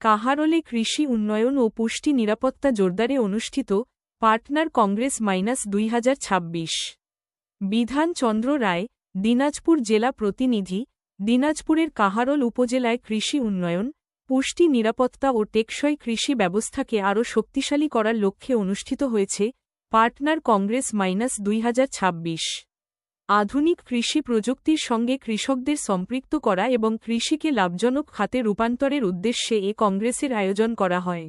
কাহারোলে কৃষি উন্নয়ন ও পুষ্টি নিরাপত্তা জোরদারে অনুষ্ঠিত পার্টনার কংগ্রেস -2026। বিধান চন্দ্র রায়, দিনাজপুর জেলা প্রতিনিধি। দিনাজপুরের কাহারোল উপজেলায় কৃষি উন্নয়ন, পুষ্টি নিরাপত্তা ও টেকসই কৃষি ব্যবস্থাকে আরও শক্তিশালী করার লক্ষ্যে অনুষ্ঠিত হয়েছে পার্টনার কংগ্রেস -2026। আধুনিক কৃষি প্রযুক্তির সঙ্গে কৃষকদের সম্পৃক্ত করা এবং কৃষিকে লাভজনক খাতে রূপান্তরের উদ্দেশ্যে এ কংগ্রেসের আয়োজন করা হয়।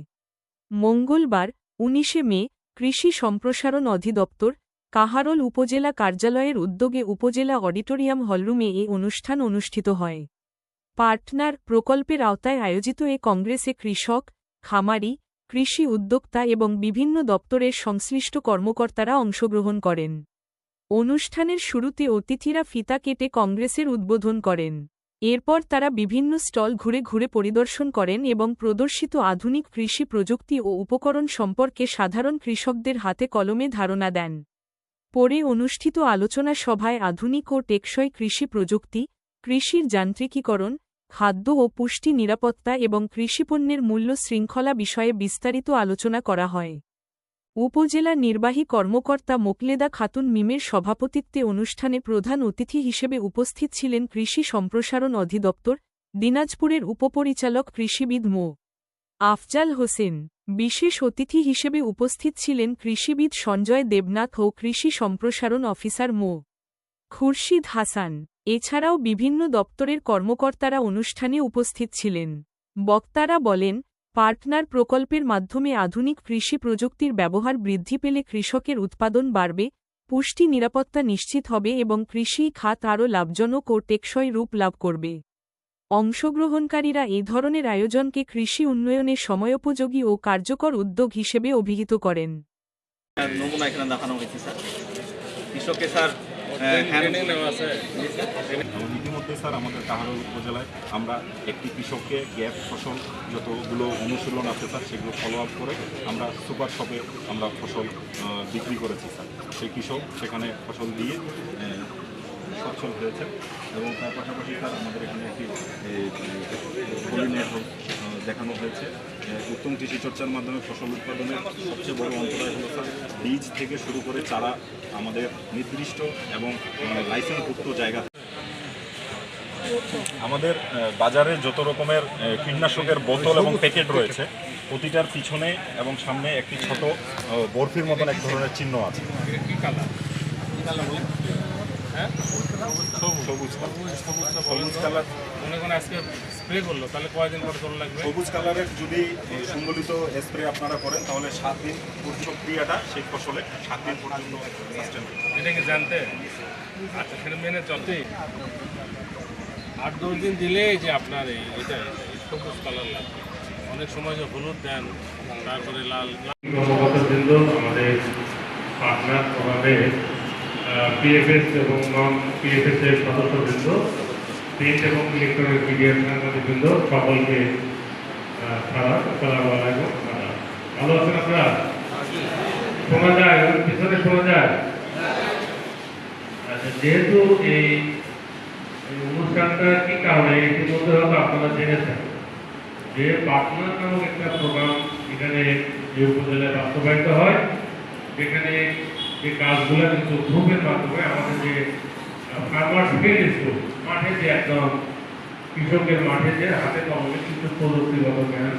মঙ্গলবার 19 মে কৃষি সম্প্রসারণ অধিদপ্তর, কাহারোল উপজেলা কার্যালয়ের উদ্যোগে উপজেলা অডিটোরিয়াম হলরুমে এ অনুষ্ঠান অনুষ্ঠিত হয়। পার্টনার প্রকল্পের আওতায় আয়োজিত এ কংগ্রেসে কৃষক, খামারি, কৃষি উদ্যোক্তা এবং বিভিন্ন দপ্তরের সংশ্লিষ্ট কর্মকর্তারা অংশগ্রহণ করেন। অনুষ্ঠানের শুরুতে অতিথিরা ফিতা কেটে কংগ্রেসের উদ্বোধন করেন। এরপর তারা বিভিন্ন স্টল ঘুরে ঘুরে পরিদর্শন করেন এবং প্রদর্শিত আধুনিক কৃষি প্রযুক্তি ও উপকরণ সম্পর্কে সাধারণ কৃষকদের হাতে কলমে ধারণা দেন। পরে অনুষ্ঠিত আলোচনা সভায় আধুনিক ও টেকসই কৃষি প্রযুক্তি, কৃষির যান্ত্রিকীকরণ, খাদ্য ও পুষ্টি নিরাপত্তা এবং কৃষিপণ্যের মূল্য শৃঙ্খলা বিষয়ে বিস্তারিত আলোচনা করা হয়। উপজেলা নির্বাহী কর্মকর্তা মোকলেদা খাতুন মিমের সভাপতিত্বে অনুষ্ঠানে প্রধান অতিথি হিসেবে উপস্থিত ছিলেন কৃষি সম্প্রসারণ অধিদপ্তর, দিনাজপুরের উপপরিচালক কৃষিবিদ মো. আফজাল হোসেন। বিশেষ অতিথি হিসেবে উপস্থিত ছিলেন কৃষিবিদ সঞ্জয় দেবনাথ ও কৃষি সম্প্রসারণ অফিসার মো. খুরশিদ হাসান। এছাড়াও বিভিন্ন দপ্তরের কর্মকর্তারা অনুষ্ঠানে উপস্থিত ছিলেন। বক্তারা বলেন, পার্টনার প্রকল্পের মাধ্যমে আধুনিক কৃষি প্রযুক্তির ব্যবহার বৃদ্ধি পেলে কৃষকের উৎপাদন বাড়বে, পুষ্টি নিরাপত্তা নিশ্চিত হবে এবং কৃষি খাত আরও লাভজনক ও টেকসই রূপ লাভ করবে। অংশগ্রহণকারীরা এ ধরনের আয়োজনকে কৃষি উন্নয়নে সময়োপযোগী ও কার্যকর উদ্যোগ হিসেবে অভিহিত করেন। নমুনা এখানে দেখানো হয়েছে স্যার। কৃষককে স্যার ইতিমধ্যে স্যার আমাদের কাহারোল উপজেলায় আমরা একটি কৃষককে গ্যাপ ফসল যতগুলো অনুশীলন আছে স্যার সেগুলো ফলো আপ করে আমরা সুপার শপে আমরা ফসল বিক্রি করেছি স্যার। সেই কৃষক সেখানে ফসল দিয়ে সচ্ছল হয়েছে এবং তার পাশাপাশি স্যার আমাদের এখানে একটি নেটওয়ার্ক দেখানো হয়েছে। উত্তম কৃষি চর্চার মাধ্যমে ফসল উৎপাদনের সবচেয়ে বড় অন্তরায় হলো স্যার বীজ থেকে শুরু করে চারা আমাদের নির্দিষ্ট এবং লাইসেন্সভুক্ত জায়গা। আমাদের বাজারে যত রকমের কীটনাশকের বোতল এবং প্যাকেট রয়েছে প্রতিটার পিছনে এবং সামনে একটি ছোট বরফির মতন এক ধরনের চিহ্ন আছে। সবুজ কালার মনে করেন আজকে স্প্রে করলো তাহলে কয়দিন পর চলে লাগবে? সবুজ কালারের যদি সংবলিত স্প্রে আপনারা করেন তাহলে 7 দিন প্রক্রিয়াটা সেই ফসলে 7 দিন পর্যন্ত সাস্টেন। এটা কি জানতে? আচ্ছা, সেটা মেনে চলতে 8-10 দিন দিলে যে আপনার এটা সবুজ কালার লাগবে। অনেক সময় যে হলুদ দেন তারপরে লাল। আমাদের পার্টনার প্রভাবে পিএফএস এবং নন পিএফএস এর সদস্যবৃন্দ, প্রিন্ট এবং ইলেকট্রনিক মিডিয়ার সাংবাদিকবৃন্দ সকলকে আসসালামু আলাইকুম। ভালো আছেন আপনারা? শোনা যায়? পিছনে শোনা যায়? আচ্ছা, যেহেতু এই অনুষ্ঠানটা কি কারণে ইতিমধ্যে হয়তো আপনারা জেনেছেন যে পার্টনার নামক একটা প্রোগ্রাম এখানে এই উপজেলায় বাস্তবায়িত হয়, যেখানে যে কাজগুলো কিন্তু গ্রুপের মাধ্যমে আমাদের যে ফার্মার্স ফিল্ড স্কুল মাঠে যে একদম কৃষকের মাঠে যে হাতে কলমে কিছু প্রযুক্তিগত জ্ঞান